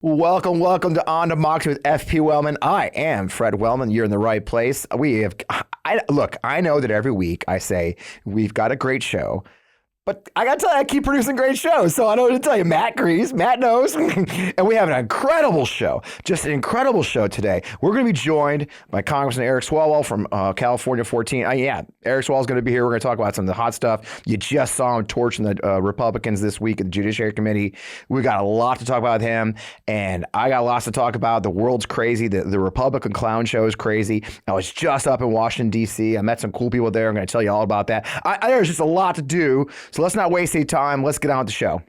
Welcome to On Democracy with FP Wellman. I am Fred Wellman. You're in the right place. I know that every week I say we've got a great show, but I got to tell you, I keep producing great shows, so I know what to tell you. Matt agrees. Matt knows. And we have an incredible show, just an incredible show today. We're going to be joined by Congressman Eric Swalwell from California 14. Eric Swalwell's going to be here. We're going to talk about some of the hot stuff. You just saw him torching the Republicans this week at the Judiciary Committee. We got a lot to talk about with him, and I got lots to talk about. The world's crazy. The Republican clown show is crazy. I was just up in Washington, D.C. I met some cool people there. I'm going to tell you all about that. There's just a lot to do, so let's not waste any time. Let's get on with the show.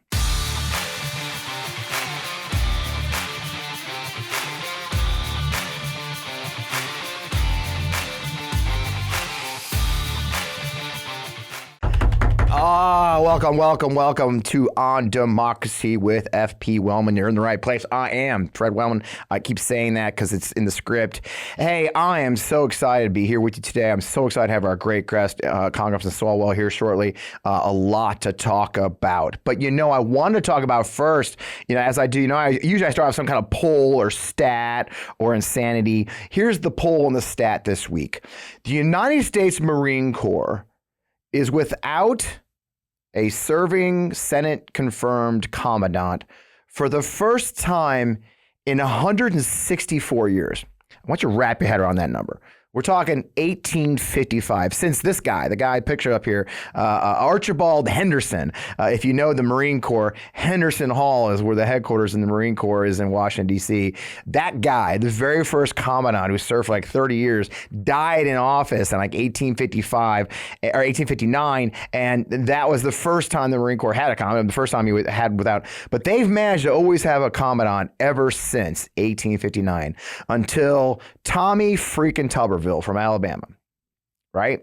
Welcome to On Democracy with FP Wellman. You're in the right place. I am Fred Wellman. I keep saying that because it's in the script. Hey, I am so excited to be here with you today. I'm so excited to have our great guest, Congressman Swalwell, here shortly. A lot to talk about. But, I wanted to talk about first, as I do, I usually start off some kind of poll or stat or insanity. Here's the poll and the stat this week. The United States Marine Corps is without a serving Senate-confirmed commandant for the first time in 164 years. I want you to wrap your head around that number. We're talking 1855, since this guy, the guy pictured up here, Archibald Henderson. If you know the Marine Corps, Henderson Hall is where the headquarters in the Marine Corps is in Washington, D.C. That guy, the very first commandant who served for like 30 years, died in office in like 1855 or 1859, and that was the first time the Marine Corps had a commandant, the first time he had without. But they've managed to always have a commandant ever since 1859 until Tommy freaking Tuberville from Alabama, right?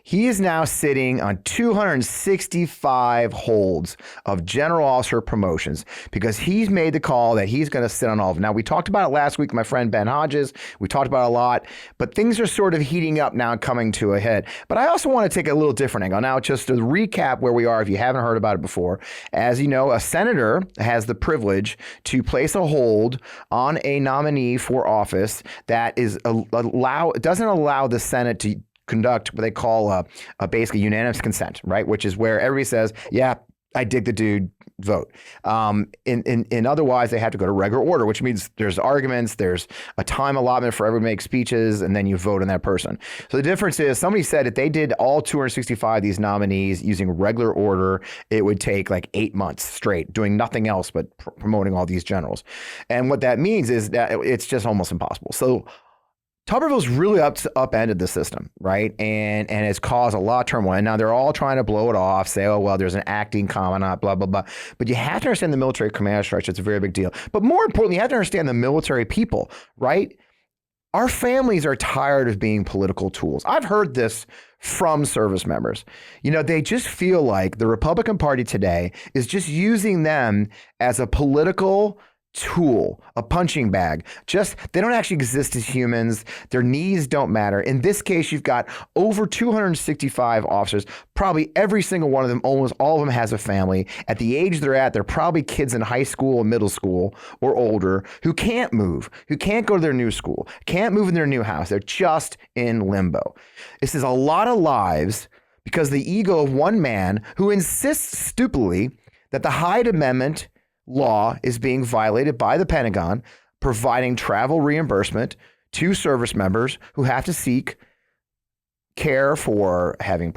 He is now sitting on 265 holds of general officer promotions because he's made the call that he's going to sit on all of them. Now, we talked about it last week, my friend Ben Hodges. We talked about it a lot, but things are sort of heating up now and coming to a head. But I also want to take a little different angle. Now, just to recap where we are, if you haven't heard about it before, as you know, a senator has the privilege to place a hold on a nominee for office that doesn't allow the Senate to conduct what they call a basically unanimous consent, right? Which is where everybody says, yeah, I dig the dude, vote. In otherwise, they have to go to regular order, which means there's arguments, there's a time allotment for everyone to make speeches, and then you vote on that person. So the difference is somebody said if they did all 265 of these nominees using regular order, it would take like 8 months straight, doing nothing else but promoting all these generals. And what that means is that it's just almost impossible. So Tuberville's really upended the system, right? And has caused a lot of turmoil. And now they're all trying to blow it off, say, oh, well, there's an acting commandant, blah, blah, blah. But you have to understand the military command structure. It's a very big deal. But more importantly, you have to understand the military people, right? Our families are tired of being political tools. I've heard this from service members. They just feel like the Republican Party today is just using them as a political tool, a punching bag. They don't actually exist as humans. Their needs don't matter. In this case, you've got over 265 officers. Probably every single one of them, almost all of them has a family. At the age they're at, they're probably kids in high school or middle school or older who can't move, who can't go to their new school, can't move in their new house. They're just in limbo. This is a lot of lives because the ego of one man who insists stupidly that the Hyde Amendment law is being violated by the Pentagon, providing travel reimbursement to service members who have to seek care for having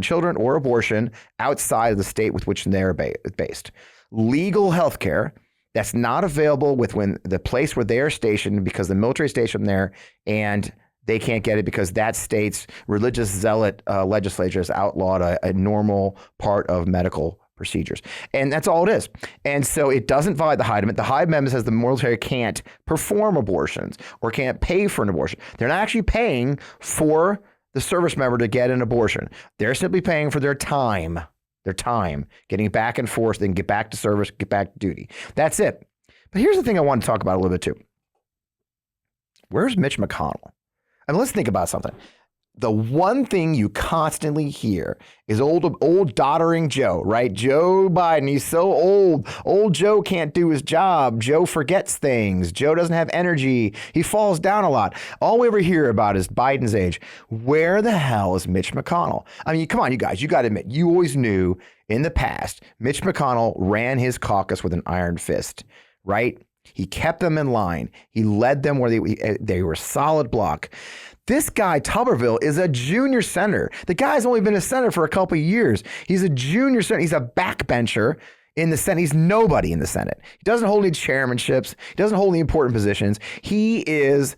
children, or abortion outside of the state with which they're based. Legal health care that's not available within the place where they are stationed because the military stationed there, and they can't get it because that state's religious zealot legislature has outlawed a normal part of medical procedures. And that's all it is. And so it doesn't violate the Hyde Amendment. The Hyde Amendment says the military can't perform abortions or can't pay for an abortion. They're not actually paying for the service member to get an abortion. They're simply paying for their time, getting back and forth, then get back to service, get back to duty. That's it. But here's the thing I want to talk about a little bit too. Where's Mitch McConnell? I mean, let's think about something. the one thing you constantly hear is old doddering Joe, right? Joe Biden, he's so old. Old Joe can't do his job. Joe forgets things. Joe doesn't have energy. He falls down a lot. All we ever hear about is Biden's age. Where the hell is Mitch McConnell? I mean, come on, you guys, you got to admit, you always knew in the past, Mitch McConnell ran his caucus with an iron fist, right? He kept them in line. He led them where they were solid block. This guy, Tuberville, is a junior senator. The guy's only been a senator for a couple of years. He's a junior senator. He's a backbencher in the Senate. He's nobody in the Senate. He doesn't hold any chairmanships. He doesn't hold any important positions. He is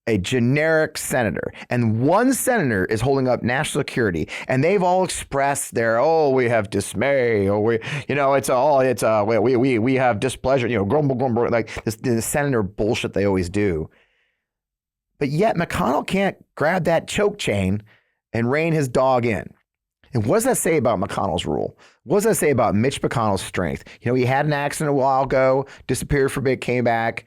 a generic senator. And one senator is holding up national security. And they've all expressed their, we have dismay, or we have displeasure, grumble, like this senator bullshit they always do. But yet McConnell can't grab that choke chain and rein his dog in. And what does that say about McConnell's rule? What does that say about Mitch McConnell's strength? He had an accident a while ago, disappeared for a bit, came back.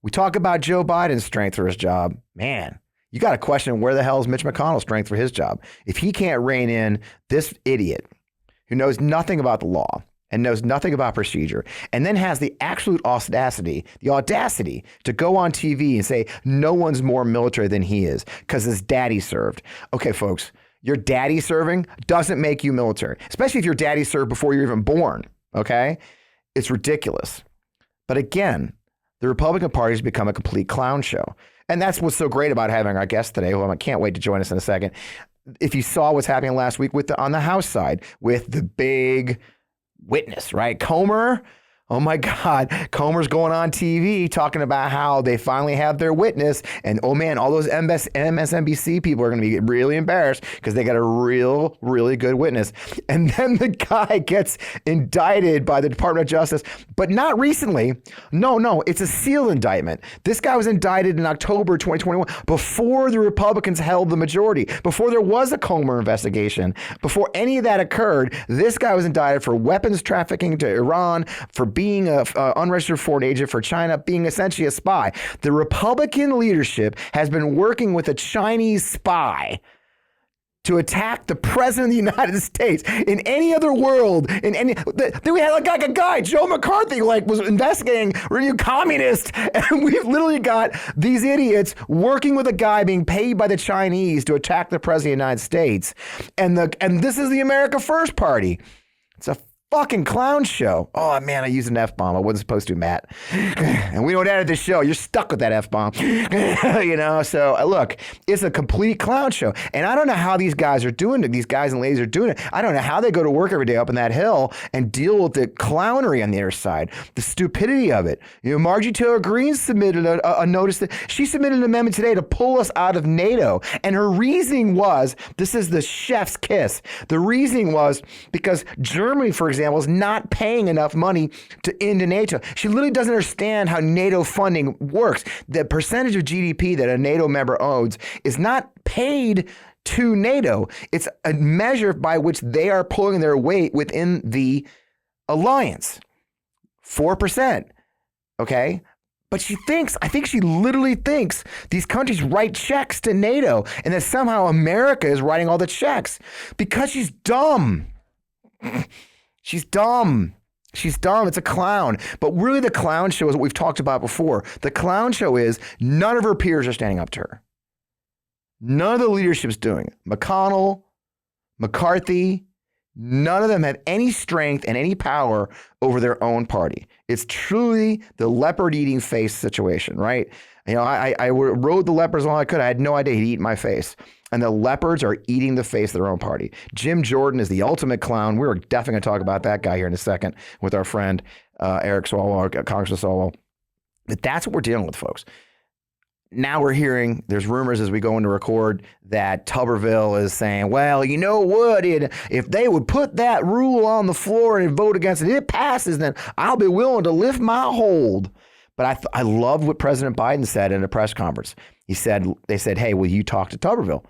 We talk about Joe Biden's strength for his job. Man, you got to question where the hell is Mitch McConnell's strength for his job? If he can't rein in this idiot who knows nothing about the law and knows nothing about procedure, and then has the absolute audacity to go on TV and say no one's more military than he is because his daddy served. Okay, folks, your daddy serving doesn't make you military, especially if your daddy served before you're even born, okay? It's ridiculous. But again, the Republican Party has become a complete clown show. And that's what's so great about having our guest today, who I can't wait to join us in a second. If you saw what's happening last week on the House side with the big witness, right? Comer. Oh my God, Comer's going on TV talking about how they finally have their witness. And oh man, all those MSNBC people are going to be really embarrassed because they got a really good witness. And then the guy gets indicted by the Department of Justice, but not recently. No, it's a sealed indictment. This guy was indicted in October 2021 before the Republicans held the majority, before there was a Comer investigation, before any of that occurred. This guy was indicted for weapons trafficking to Iran, for being an unregistered foreign agent for China, being essentially a spy. The Republican leadership has been working with a Chinese spy to attack the president of the United States. In any other world, then we had a guy, Joe McCarthy, was investigating communist, and we've literally got these idiots working with a guy being paid by the Chinese to attack the president of the United States. And this is the America First Party. It's a fucking clown show. Oh man, I used an F-bomb. I wasn't supposed to, Matt. And we don't edit this show. You're stuck with that F-bomb. So look, it's a complete clown show. And I don't know how these guys are doing it. These guys and ladies are doing it. I don't know how they go to work every day up on that hill and deal with the clownery on the other side, the stupidity of it. Marjorie Taylor Greene submitted a notice that she submitted an amendment today to pull us out of NATO. And her reasoning was, this is the chef's kiss. The reasoning was because Germany, for example, is not paying enough money into NATO. She literally doesn't understand how NATO funding works. The percentage of GDP that a NATO member owns is not paid to NATO. It's a measure by which they are pulling their weight within the alliance. 4%. Okay? But she literally thinks these countries write checks to NATO and that somehow America is writing all the checks because she's dumb. She's dumb. It's a clown. But really the clown show is what we've talked about before. The clown show is none of her peers are standing up to her. None of the leadership's doing it. McConnell, McCarthy, none of them have any strength and any power over their own party. It's truly the leopard eating face situation, right? I rode the leopards all I could. I had no idea he'd eat my face. And the leopards are eating the face of their own party. Jim Jordan is the ultimate clown. We're definitely going to talk about that guy here in a second with our friend Eric Swalwell, Congressman Swalwell. But that's what we're dealing with, folks. Now we're hearing, there's rumors as we go in to record that Tuberville is saying, well, you know what, if they would put that rule on the floor and vote against it, it passes, then I'll be willing to lift my hold. But I love what President Biden said in a press conference. They said, hey, will you talk to Tuberville?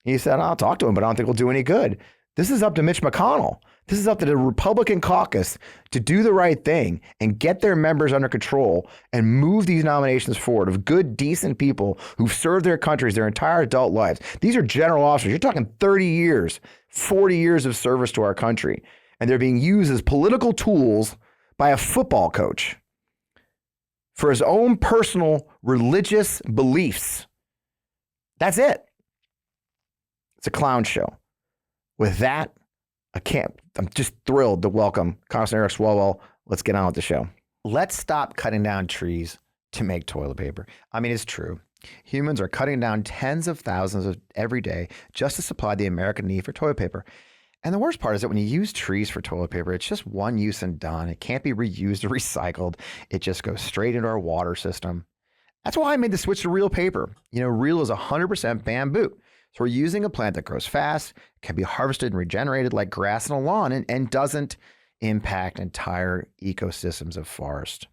He said, I'll talk to him, but I don't think it'll do any good. This is up to Mitch McConnell. This is up to the Republican caucus to do the right thing and get their members under control and move these nominations forward of good, decent people who've served their countries their entire adult lives. These are general officers. You're talking 30 years, 40 years of service to our country, and they're being used as political tools by a football coach for his own personal religious beliefs. That's it. It's a clown show. With that, I'm just thrilled to welcome Congressman Eric Swalwell. Let's get on with the show. Let's stop cutting down trees to make toilet paper. I mean, it's true. Humans are cutting down tens of thousands of every day just to supply the American need for toilet paper. And the worst part is that when you use trees for toilet paper, it's just one use and done. It can't be reused or recycled. It just goes straight into our water system. That's why I made the switch to real paper. Real is 100% bamboo. So we're using a plant that grows fast, can be harvested and regenerated like grass on a lawn, and doesn't impact entire ecosystems of forest.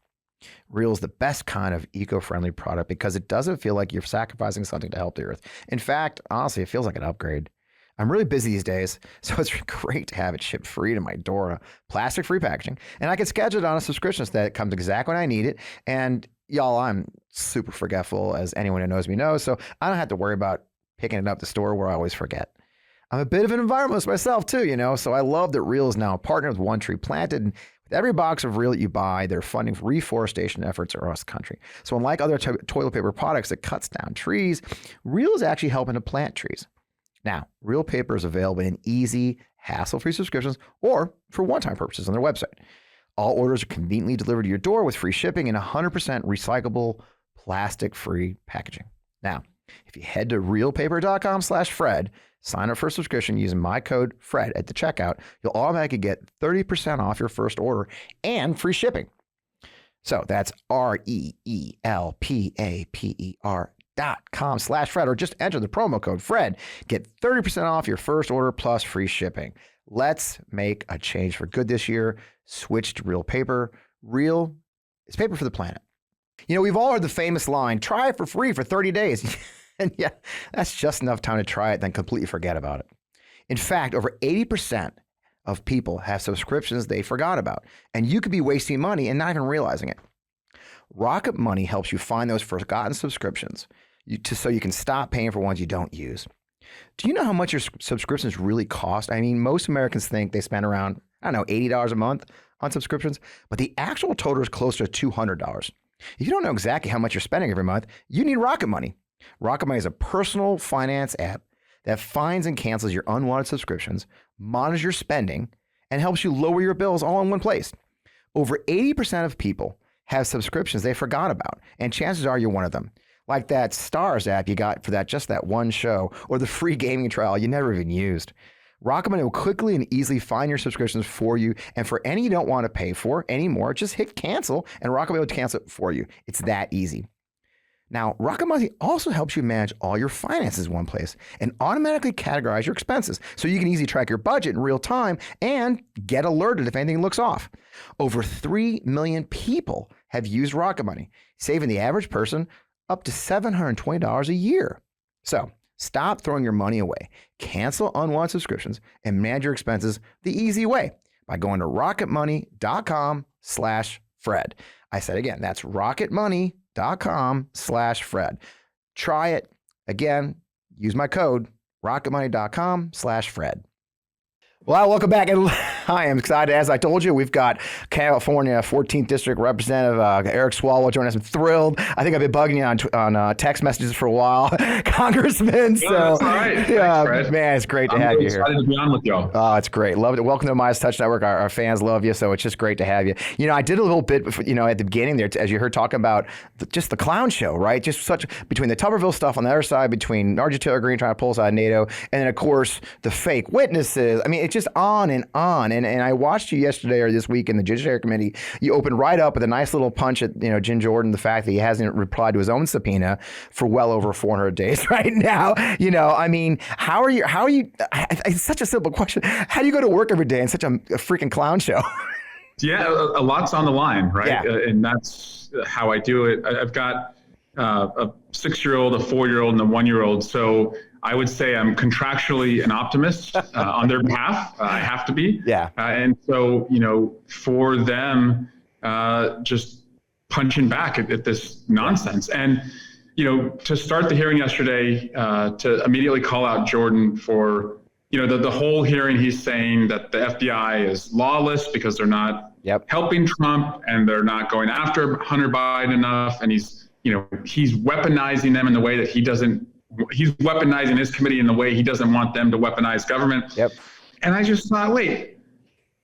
Real is the best kind of eco-friendly product because it doesn't feel like you're sacrificing something to help the earth. In fact, honestly, it feels like an upgrade. I'm really busy these days, so it's great to have it shipped free to my door in a plastic-free packaging. And I can schedule it on a subscription so that it comes exactly when I need it. And y'all, I'm super forgetful, as anyone who knows me knows, so I don't have to worry about picking it up at the store where I always forget. I'm a bit of an environmentalist myself too, so I love that Real is now a partner with One Tree Planted. And with every box of Real that you buy, they're funding reforestation efforts across the country. So unlike other toilet paper products that cuts down trees, Real is actually helping to plant trees. Now, Real paper is available in easy, hassle-free subscriptions or for one-time purposes on their website. All orders are conveniently delivered to your door with free shipping and 100% recyclable, plastic-free packaging. Now, if you head to realpaper.com/Fred, sign up for a subscription using my code FRED at the checkout, you'll automatically get 30% off your first order and free shipping. So that's REELPAPER.com/Fred, or just enter the promo code FRED. Get 30% off your first order plus free shipping. Let's make a change for good this year. Switch to Real paper. Real is paper for the planet. We've all heard the famous line, try it for free for 30 days. And yeah, that's just enough time to try it, then completely forget about it. In fact, over 80% of people have subscriptions they forgot about, and you could be wasting money and not even realizing it. Rocket Money helps you find those forgotten subscriptions so you can stop paying for ones you don't use. Do you know how much your subscriptions really cost? I mean, most Americans think they spend around, $80 a month on subscriptions, but the actual total is closer to $200. If you don't know exactly how much you're spending every month, you need Rocket Money. Rocket Money is a personal finance app that finds and cancels your unwanted subscriptions, monitors your spending, and helps you lower your bills all in one place. Over 80% of people have subscriptions they forgot about, and chances are you're one of them. Like that Stars app you got for just that one show, or the free gaming trial you never even used. Rocket Money will quickly and easily find your subscriptions for you, and for any you don't want to pay for anymore, just hit cancel, and Rocket Money will cancel it for you. It's that easy. Now, Rocket Money also helps you manage all your finances in one place and automatically categorize your expenses so you can easily track your budget in real time and get alerted if anything looks off. Over 3 million people have used Rocket Money, saving the average person up to $720 a year. So stop throwing your money away. Cancel unwanted subscriptions and manage your expenses the easy way by going to rocketmoney.com/Fred. I said again, that's rocketmoney.com/Fred. Try it. Again, use my code rocketmoney.com/Fred. Well, welcome back. And I am excited. As I told you, we've got California 14th District Representative Eric Swalwell joining us. I'm thrilled. I think I've been bugging you on text messages for a while, Congressman. So, that's all right. Yeah, Thanks, man, it's great to have you here. I'm excited to be on with y'all. Oh, it's great. Love it. Welcome to the Midas Touch Network. Our fans love you, so it's just great to have you. I did a little bit, at the beginning there, as you heard talking about just the clown show, right? Just between the Tuberville stuff on the other side, between Marjorie Taylor Greene trying to pull us out of NATO, and then, of course, the fake witnesses. I mean, it's just on and on. And I watched you yesterday or this week in the Judiciary Committee. You opened right up with a nice little punch at Jim Jordan, the fact that he hasn't replied to his own subpoena for well over 400 days right now. I mean, how are you? It's such a simple question. How do you go to work every day in such a freaking clown show? Yeah, a lot's on the line, right? Yeah. And that's how I do it. I've got a 6-year-old, a 4-year-old, and a 1-year-old. So I would say I'm contractually an optimist on their behalf. I have to be. Yeah. And so, for them just punching back at this nonsense. And, to start the hearing yesterday, to immediately call out Jordan for, the whole hearing, he's saying that the FBI is lawless because they're not helping Trump and they're not going after Hunter Biden enough. And he's weaponizing them in the way that he's weaponizing his committee in the way he doesn't want them to weaponize government. Yep. And I just thought, wait,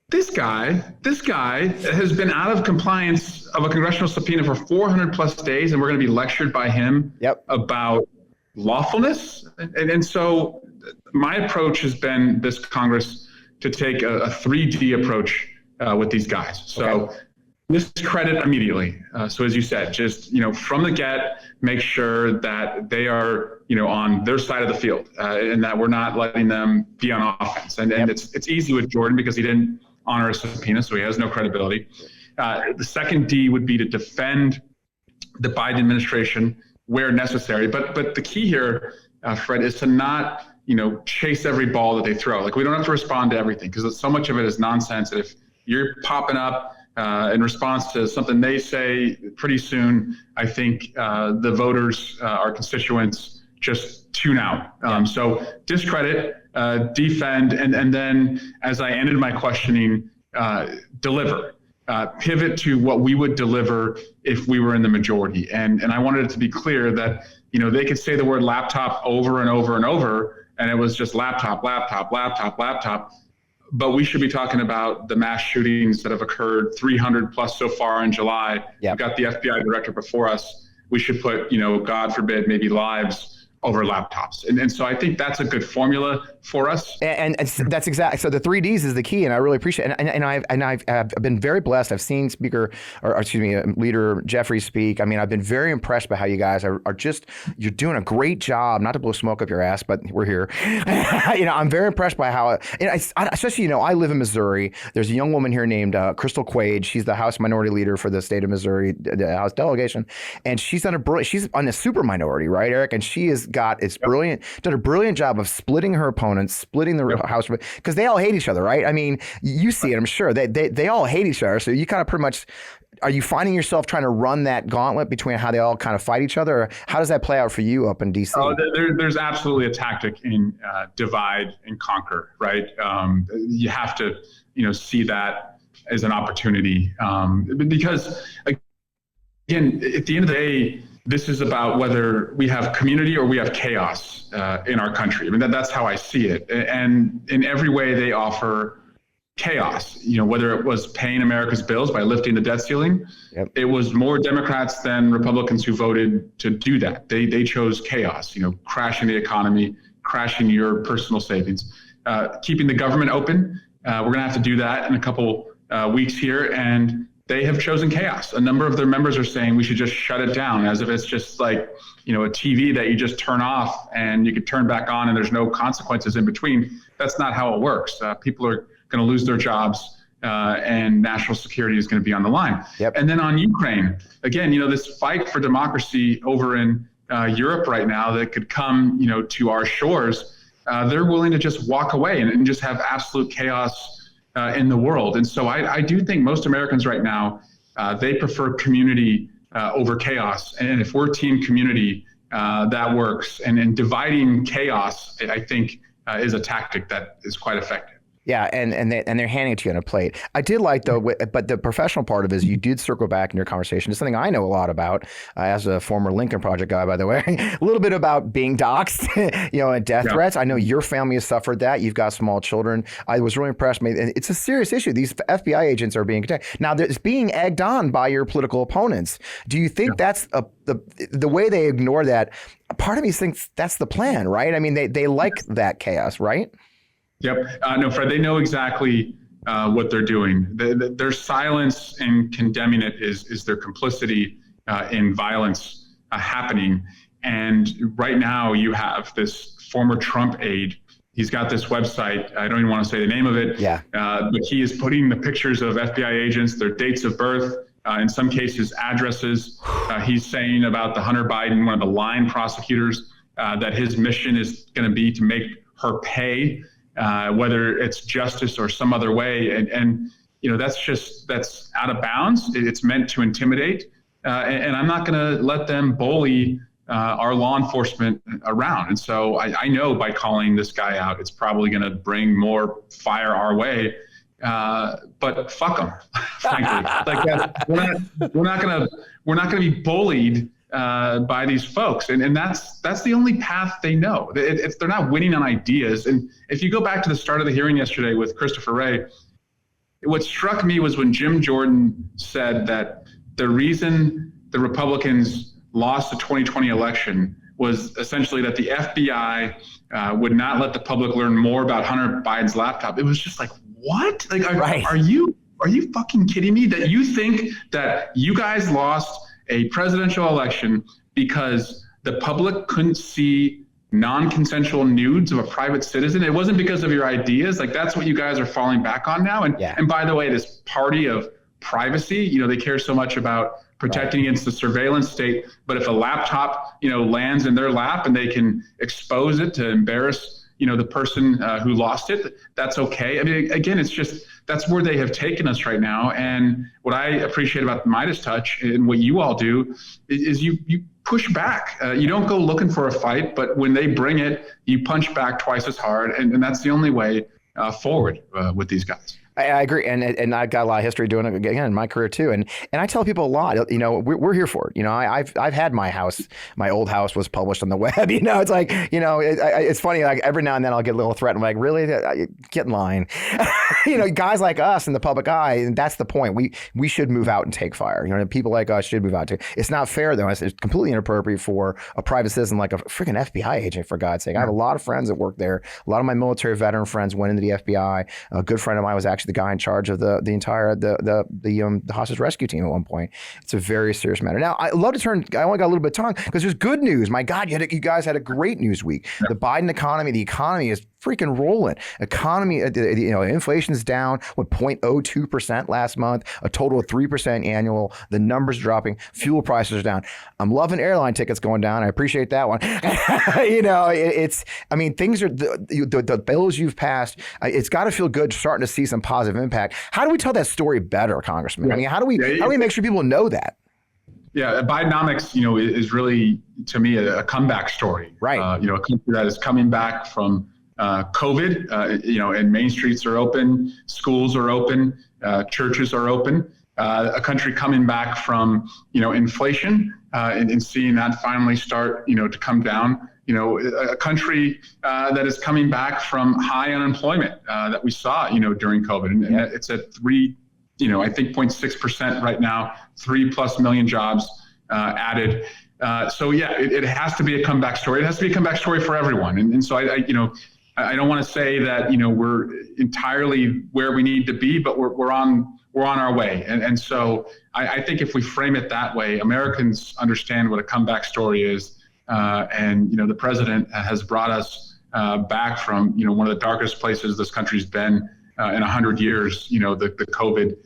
this guy has been out of compliance of a congressional subpoena for 400 plus days, and we're going to be lectured by him about lawfulness. And so my approach has been this Congress to take a 3D approach with these guys. So discredit immediately. So as you said, just, from the get, make sure that they are, on their side of the field and that we're not letting them be on offense. And it's easy with Jordan because he didn't honor a subpoena, so he has no credibility. The second D would be to defend the Biden administration where necessary. But the key here, Fred, is to not, chase every ball that they throw. Like, we don't have to respond to everything because so much of it is nonsense. And if you're popping up in response to something they say, pretty soon, I think the voters, our constituents, just tune out. So discredit, defend, and then, as I ended my questioning, deliver. Pivot to what we would deliver if we were in the majority. And I wanted it to be clear that, they could say the word laptop over and over and over, and it was just laptop, laptop, laptop, laptop. But we should be talking about the mass shootings that have occurred, 300 plus so far in July. We've got the FBI director before us. We should put, God forbid, maybe lives over laptops. And so I think that's a good formula for us. And that's exactly, so the 3Ds is the key, and I really appreciate it. And I've been very blessed. I've seen Leader Jeffrey speak. I mean, I've been very impressed by how you guys are just, you're doing a great job, not to blow smoke up your ass, but we're here. I'm very impressed by how, especially, I live in Missouri. There's a young woman here named Crystal Quaid. She's the House Minority Leader for the state of Missouri, the House delegation. And she's on a super minority, right, Eric? And she has done a brilliant job of splitting her opponents, splitting the House, because they all hate each other, right? I mean, you see it, I'm sure. They all hate each other. So you kind of pretty much, are you finding yourself trying to run that gauntlet between how they all kind of fight each other? Or how does that play out for you up in D.C.? Oh, there's absolutely a tactic in divide and conquer, right? You have to, see that as an opportunity because, again, at the end of the day, this is about whether we have community or we have chaos in our country. I mean, that's how I see it. And in every way, they offer chaos. Whether it was paying America's bills by lifting the debt ceiling, it was more Democrats than Republicans who voted to do that. They chose chaos. Crashing the economy, crashing your personal savings, keeping the government open. We're going to have to do that in a couple weeks here, and they have chosen chaos. A number of their members are saying we should just shut it down, as if it's just like, a TV that you just turn off and you could turn back on and there's no consequences in between. That's not how it works. People are going to lose their jobs and national security is going to be on the line. And then on Ukraine, again, this fight for democracy over in Europe right now that could come, to our shores, they're willing to just walk away and just have absolute chaos in the world. And so I do think most Americans right now, they prefer community over chaos. And if we're team community, that works. And dividing chaos, I think, is a tactic that is quite effective. Yeah, and they're handing it to you on a plate. I did like, though, but the professional part of it is you did circle back in your conversation to something I know a lot about as a former Lincoln Project guy, by the way, a little bit about being doxxed, and death threats. I know your family has suffered that. You've got small children. I was really impressed. It's a serious issue. These FBI agents are being attacked. Now, it's being egged on by your political opponents. Do you think that's the way they ignore that? Part of me thinks that's the plan, right? I mean, they like that chaos, right? Yep. No, Fred, they know exactly what they're doing. Their silence in condemning it is their complicity in violence happening. And right now you have this former Trump aide. He's got this website. I don't even want to say the name of it. But he is putting the pictures of FBI agents, their dates of birth, in some cases addresses. He's saying about the Hunter Biden, one of the line prosecutors, that his mission is going to be to make her pay, whether it's justice or some other way. And that's out of bounds. It's meant to intimidate. And I'm not going to let them bully our law enforcement around. And so I know by calling this guy out, it's probably going to bring more fire our way. But fuck them, frankly. We're not going to be bullied by these folks, and that's the only path they know. They're not winning on ideas. And if you go back to the start of the hearing yesterday with Christopher Wray, what struck me was when Jim Jordan said that the reason the Republicans lost the 2020 election was essentially that the FBI would not let the public learn more about Hunter Biden's laptop. It was just like, what? Like, are you fucking kidding me? That you think that you guys lost a presidential election because the public couldn't see non-consensual nudes of a private citizen? It wasn't because of your ideas. Like, that's what you guys are falling back on now. And by the way, this party of privacy, they care so much about protecting against the surveillance state. But if a laptop, lands in their lap and they can expose it to embarrass, the person who lost it, that's okay. I mean, again, it's just, that's where they have taken us right now. And what I appreciate about the Midas touch and what you all do is you push back. You don't go looking for a fight, but when they bring it, you punch back twice as hard. And that's the only way forward with these guys. I agree, and I've got a lot of history doing it again in my career too, and I tell people a lot. We're here for it. I've had my house, my old house was published on the web. It's like it's funny. Like every now and then I'll get a little threat. I'm like, really? Get in line. Guys like us in the public eye, and that's the point. We should move out and take fire. People like us should move out too. It's not fair though. It's completely inappropriate for a private citizen like a freaking FBI agent. For God's sake, I have a lot of friends that work there. A lot of my military veteran friends went into the FBI. A good friend of mine was actually the guy in charge of the entire hostage rescue team at one point. It's a very serious matter. Now, I love to turn. I only got a little bit of time because there's good news. My God, you guys had a great news week. The Biden economy. The economy is freaking rolling. Economy. Inflation's down 0.02% last month. A total of 3% annual. The numbers dropping. Fuel prices are down. I'm loving airline tickets going down. I appreciate that one. Things are the bills you've passed. It's got to feel good starting to see some positive impact. How do we tell that story better, Congressman? I mean, how do we make sure people know that? Yeah, Bidenomics, is really, to me, a comeback story. Right. A country that is coming back from COVID, and main streets are open, schools are open, churches are open. A country coming back from, inflation and seeing that finally start, to come down. A country that is coming back from high unemployment that we saw, during COVID. And it's at 0.6% right now, 3+ million jobs added. It has to be a comeback story. It has to be a comeback story for everyone. And so I don't want to say that, we're entirely where we need to be, but we're on our way. And so I think if we frame it that way, Americans understand what a comeback story is. The president has brought us back from, one of the darkest places this country's been in 100 years, the COVID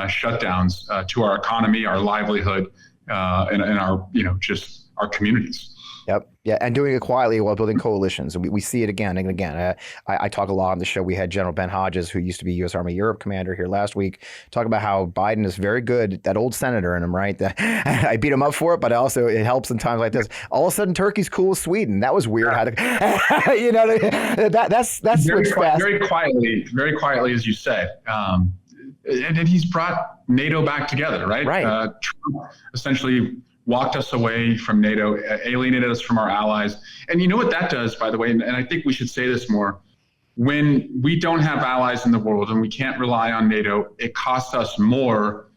shutdowns to our economy, our livelihood, and our, just our communities. Yep. Yeah. And doing it quietly while building coalitions. And we see it again and again. I talk a lot on the show. We had General Ben Hodges, who used to be U.S. Army Europe commander, here last week, talk about how Biden is very good, that old senator in him, right? I beat him up for it, but also it helps in times like this. All of a sudden, Turkey's cool with Sweden. That was weird. How to, that's very quietly, as you said. And he's brought NATO back together, right? Right. Trump essentially walked us away from NATO, alienated us from our allies. And you know what that does, by the way, and I think we should say this more, when we don't have allies in the world and we can't rely on NATO, it costs us more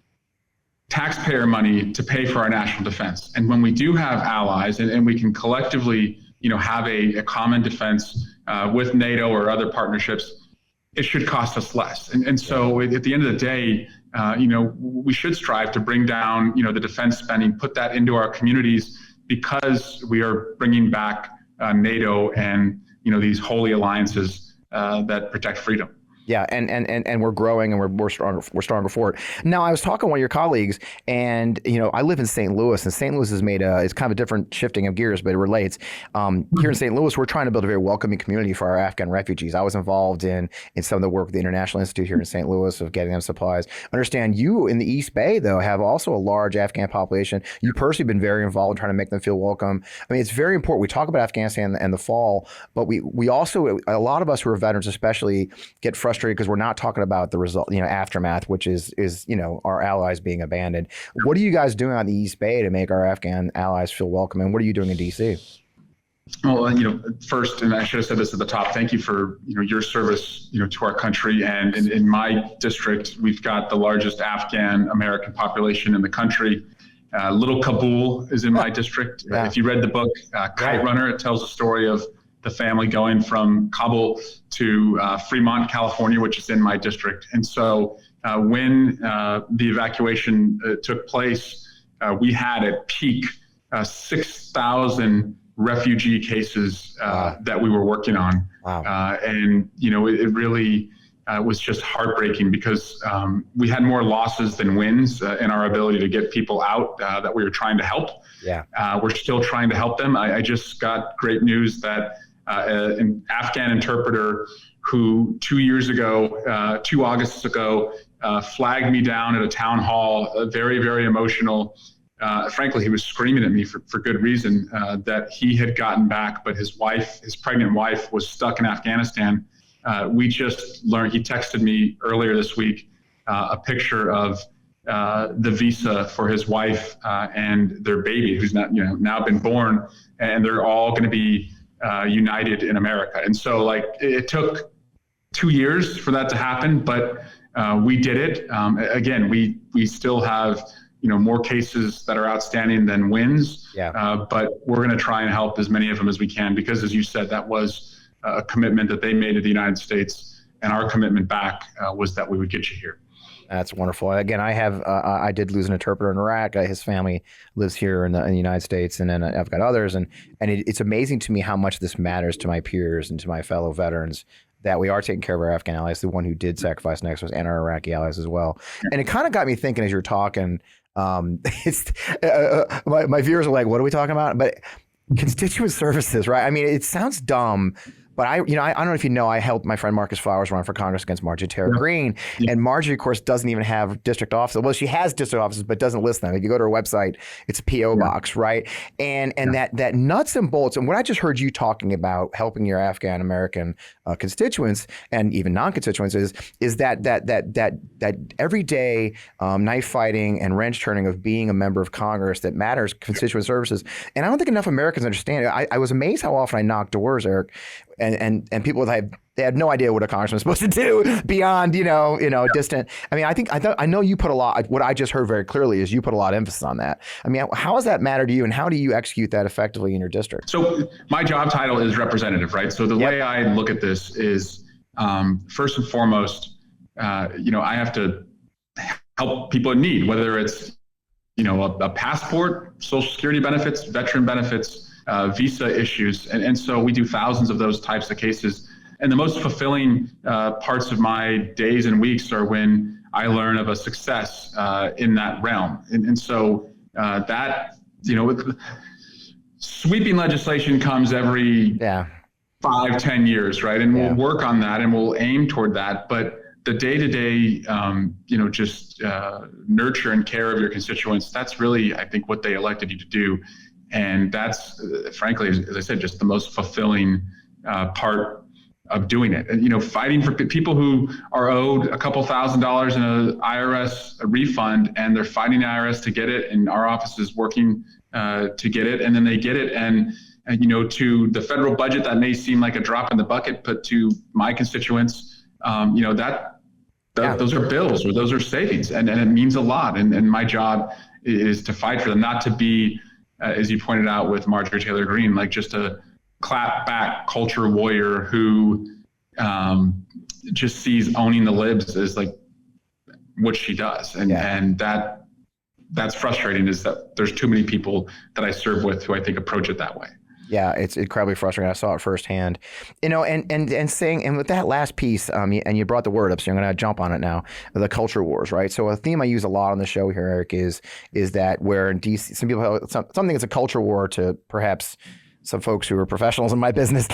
taxpayer money to pay for our national defense. And when we do have allies and we can collectively, have a common defense with NATO or other partnerships, it should cost us less. And so at the end of the day, we should strive to bring down, the defense spending, put that into our communities, because we are bringing back NATO and, these holy alliances that protect freedom. Yeah, and we're growing and we're stronger for it. Now, I was talking to one of your colleagues, and I live in St. Louis, and St. Louis has made it's kind of a different shifting of gears, but it relates. Here in St. Louis, we're trying to build a very welcoming community for our Afghan refugees. I was involved in some of the work with the International Institute here in St. Louis of getting them supplies. I understand you in the East Bay, though, have also a large Afghan population. You personally been very involved in trying to make them feel welcome. I mean, it's very important. We talk about Afghanistan and the fall, but we also, a lot of us who are veterans especially, get frustrated because we're not talking about the result, aftermath, which is our allies being abandoned. What are you guys doing on the East Bay to make our Afghan allies feel welcome, and what are you doing in DC? Well, first, and I should have said this at the top, thank you for your service to our country. And in my district, we've got the largest Afghan American population in the country. Little Kabul is in my district. Yeah. If you read the book Kite Runner, it tells the story of the family going from Kabul to Fremont, California, which is in my district. And so when the evacuation took place, we had at peak 6,000 refugee cases that we were working on. Wow. And it really was just heartbreaking because we had more losses than wins in our ability to get people out that we were trying to help. Yeah. We're still trying to help them. I just got great news that an Afghan interpreter who 2 years ago, 2 Augusts ago, flagged me down at a town hall, very, very emotional. Frankly, he was screaming at me for good reason, that he had gotten back, but his pregnant wife was stuck in Afghanistan. We just learned, he texted me earlier this week, a picture of the visa for his wife and their baby, who's now been born, and they're all going to be united in America. And so it took 2 years for that to happen, but we did it. Again, we still have more cases that are outstanding than wins. Yeah. But we're going to try and help as many of them as we can, because as you said, that was a commitment that they made to the United States, and our commitment back was that we would get you here. That's wonderful. Again, I did lose an interpreter in Iraq. His family lives here in the United States, and then I've got others. And it's amazing to me how much this matters to my peers and to my fellow veterans, that we are taking care of our Afghan allies, the one who did sacrifice next to us, and our Iraqi allies as well. And it kind of got me thinking as you're talking, my viewers are like, what are we talking about? But constituent services, right? I mean, it sounds dumb, but I don't know if you know, I helped my friend Marcus Flowers run for Congress against Marjorie Taylor Greene. Yeah. And Marjorie, of course, doesn't even have district offices. Well, she has district offices, but doesn't list them. If you go to her website, it's a P.O. box, right? And that nuts and bolts, and what I just heard you talking about helping your Afghan American constituents and even non-constituents is that everyday knife fighting and wrench turning of being a member of Congress that matters, constituent services. And I don't think enough Americans understand it. I was amazed how often I knocked doors, Eric, and people they had no idea what a congressman was supposed to do beyond distant. I mean, I know you put a lot. What I just heard very clearly is you put a lot of emphasis on that. I mean, how does that matter to you, and how do you execute that effectively in your district? So my job title is representative, right? So the way I look at this is first and foremost, I have to help people in need, whether it's a passport, Social Security benefits, veteran benefits, visa issues. And so we do thousands of those types of cases. And the most fulfilling parts of my days and weeks are when I learn of a success in that realm. And so sweeping legislation comes every 5-10 years, right? And we'll work on that and we'll aim toward that. But the day-to-day, just nurture and care of your constituents, that's really, I think, what they elected you to do. And that's, frankly, as I said, just the most fulfilling part of doing it. And, fighting for people who are owed a couple $1,000s in an IRS refund, and they're fighting the IRS to get it, and our office is working to get it, and then they get it. And to the federal budget, that may seem like a drop in the bucket, but to my constituents, those are bills, or those are savings, and it means a lot. And my job is to fight for them, not to be, as you pointed out with Marjorie Taylor Greene, like just a clap back culture warrior who just sees owning the libs as like what she does. And that's frustrating, is that there's too many people that I serve with who I think approach it that way. Yeah, it's incredibly frustrating. I saw it firsthand, and saying, and with that last piece, and you brought the word up, so I'm going to jump on it now. The culture wars, right? So a theme I use a lot on the show here, Eric, is that where in DC, some people have something that's a culture war to perhaps some folks who are professionals in my business,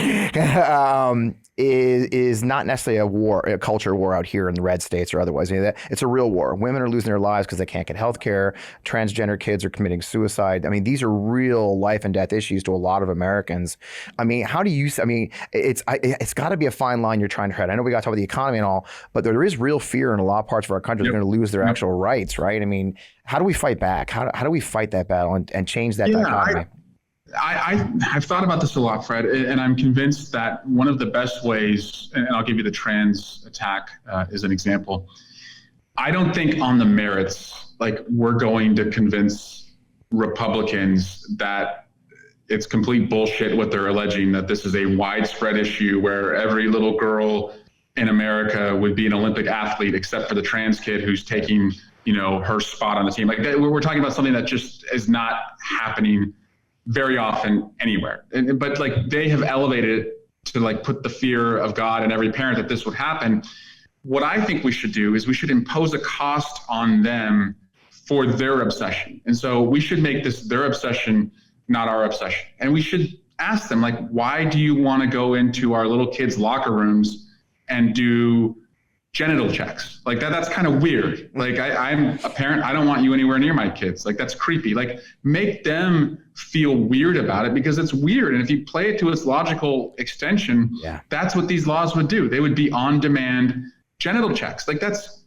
is not necessarily a war, a culture war out here in the red states or otherwise. It's a real war. Women are losing their lives because they can't get health care. Transgender kids are committing suicide. I mean, these are real life and death issues to a lot of Americans. I mean, how do you? I mean, it's got to be a fine line you're trying to tread. I know we got to talk about the economy and all, but there is real fear in a lot of parts of our country. They're going to lose their actual rights, right? I mean, how do we fight back? How do we fight that battle and change that dichotomy? I've thought about this a lot, Fred, and I'm convinced that one of the best ways, and I'll give you the trans attack as an example. I don't think on the merits, like we're going to convince Republicans that it's complete bullshit what they're alleging, that this is a widespread issue where every little girl in America would be an Olympic athlete except for the trans kid who's taking, her spot on the team. Like we're talking about something that just is not happening very often anywhere. But like they have elevated it to like put the fear of God in every parent that this would happen. What I think we should do is we should impose a cost on them for their obsession. And so we should make this their obsession, not our obsession. And we should ask them, like, why do you want to go into our little kids' locker rooms and do genital checks? Like that's kind of weird. Like I'm a parent, I don't want you anywhere near my kids. Like that's creepy. Like make them feel weird about it because it's weird. And if you play it to its logical extension, that's what these laws would do. They would be on-demand genital checks. Like that's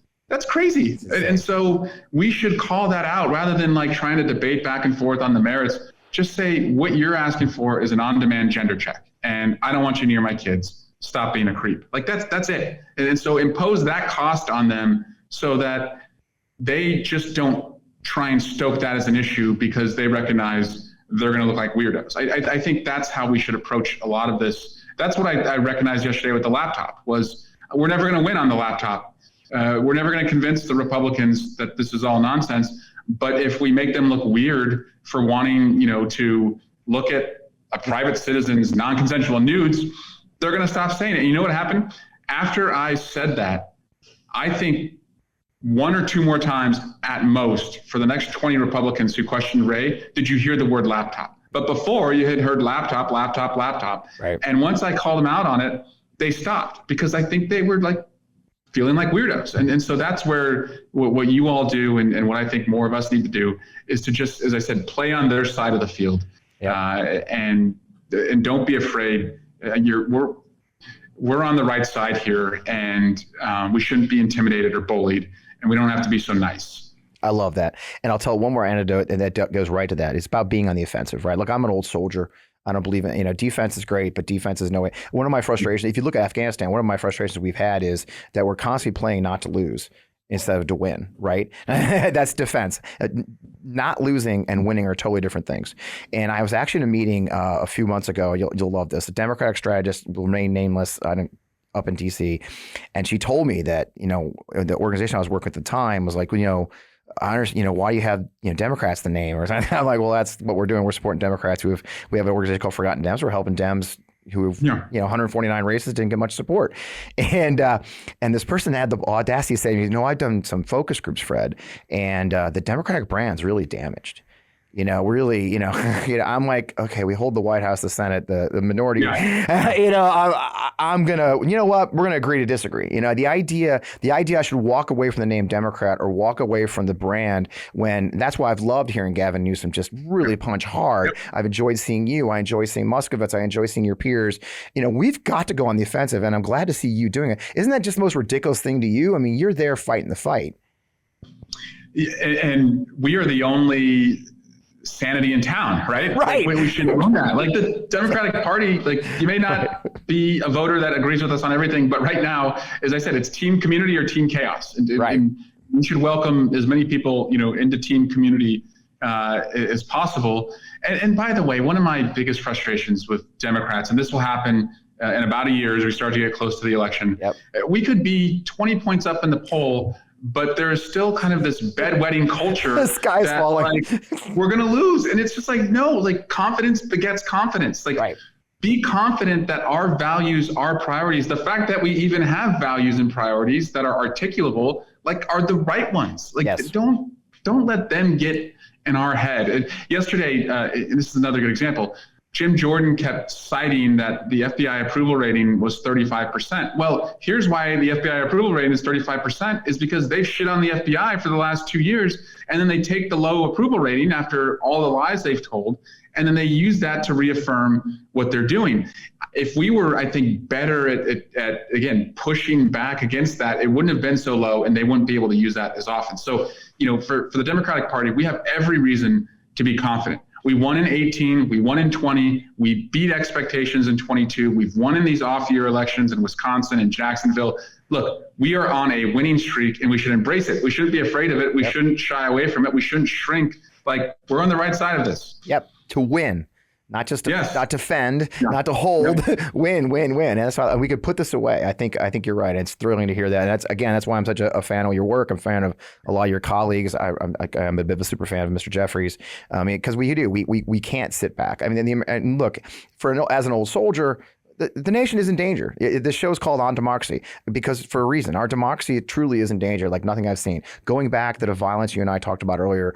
crazy. And so we should call that out rather than like trying to debate back and forth on the merits. Just say what you're asking for is an on-demand gender check. And I don't want you near my kids. Stop being a creep. Like that's it. And so impose that cost on them so that they just don't try and stoke that as an issue because they recognize they're going to look like weirdos. I think that's how we should approach a lot of this. That's what I recognized yesterday with the laptop was we're never going to win on the laptop. We're never going to convince the Republicans that this is all nonsense. But if we make them look weird for wanting, to look at a private citizen's non-consensual nudes, they're going to stop saying it. And you know what happened? After I said that, I think one or two more times at most for the next 20 Republicans who questioned Ray, did you hear the word laptop? But before you had heard laptop. Right. And once I called them out on it, they stopped because I think they were like feeling like weirdos. And so that's where what you all do and what I think more of us need to do is to just, as I said, play on their side of the field. And don't be afraid. We're on the right side here, and we shouldn't be intimidated or bullied, and we don't have to be so nice. I love that. And I'll tell one more anecdote, and that goes right to that. It's about being on the offensive, right? Look, I'm an old soldier. I don't believe in, defense is great, but defense is no way. One of my frustrations, if you look at Afghanistan, one of my frustrations we've had is that we're constantly playing not to lose instead of to win, right? That's defense. Not losing and winning are totally different things. And I was actually in a meeting a few months ago. You'll love this. A Democratic strategist will remain nameless up in DC. And she told me that, the organization I was working with at the time was like, I understand, why you have, Democrats the name or something. I'm like, well, that's what we're doing. We're supporting Democrats we have an organization called Forgotten Dems. We're helping Dems who have, 149 races didn't get much support. And this person had the audacity to say, I've done some focus groups, Fred, and the Democratic brand's really damaged. Really, I'm like, okay, we hold the White House, the Senate, the minority. I'm gonna, what? We're gonna agree to disagree. The idea I should walk away from the name Democrat or walk away from the brand when that's why I've loved hearing Gavin Newsom just really punch hard. Yep. I've enjoyed seeing you. I enjoy seeing Muskovitz. I enjoy seeing your peers. We've got to go on the offensive, and I'm glad to see you doing it. Isn't that just the most ridiculous thing to you? I mean, you're there fighting the fight. And we are the only sanity in town, right? Right. We should run that. Like the Democratic Party, like you may not be a voter that agrees with us on everything, but right now, as I said, it's team community or team chaos. And we should welcome as many people, into team community as possible. And by the way, one of my biggest frustrations with Democrats, and this will happen in about a year as we start to get close to the election, we could be 20 points up in the poll but there is still kind of this bedwetting culture. The sky's falling. Like, we're going to lose. And it's just like, no, like confidence begets confidence. Like, right. Be confident that our values, our priorities, the fact that we even have values and priorities that are articulable, like, are the right ones. Like, yes. Don't let them get in our head. And yesterday, and this is another good example, Jim Jordan kept citing that the FBI approval rating was 35%. Well, here's why the FBI approval rating is 35% is because they've shit on the FBI for the last 2 years, and then they take the low approval rating after all the lies they've told, and then they use that to reaffirm what they're doing. If we were, I think, better at again, pushing back against that, it wouldn't have been so low, and they wouldn't be able to use that as often. So, for the Democratic Party, we have every reason to be confident. We won in 18, we won in 20, we beat expectations in 22, we've won in these off-year elections in Wisconsin and Jacksonville. Look, we are on a winning streak, and we should embrace it. We shouldn't be afraid of it. We shouldn't shy away from it. We shouldn't shrink. Like, we're on the right side of this. Yep, to win. Not just to not defend, not to hold, win. And that's how we could put this away. I think you're right. It's thrilling to hear that. And that's why I'm such a fan of your work. I'm a fan of a lot of your colleagues. I'm a bit of a super fan of Mr. Jeffries. I mean, because we can't sit back. I mean, and look, as an old soldier, the nation is in danger. This show is called On Democracy because for a reason. Our democracy truly is in danger, like nothing I've seen. Going back to the violence you and I talked about earlier,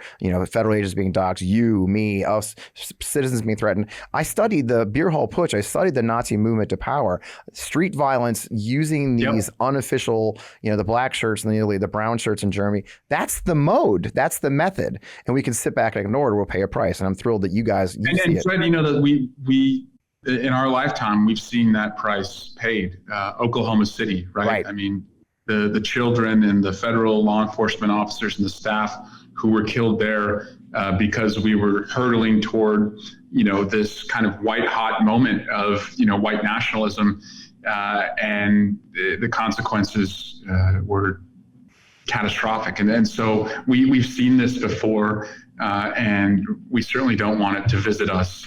federal agents being doxxed, you, me, us, citizens being threatened. I studied the beer hall putsch. I studied the Nazi movement to power, street violence using these unofficial, the black shirts in Italy, the brown shirts in Germany. That's the mode. That's the method. And we can sit back and ignore it or we'll pay a price. And I'm thrilled that you guys see it. Fred, that we in our lifetime, we've seen that price paid. Oklahoma City, right? I mean, the children and the federal law enforcement officers and the staff who were killed there because we were hurtling toward, this kind of white hot moment of, white nationalism, and the consequences were catastrophic. And so we've seen this before, and we certainly don't want it to visit us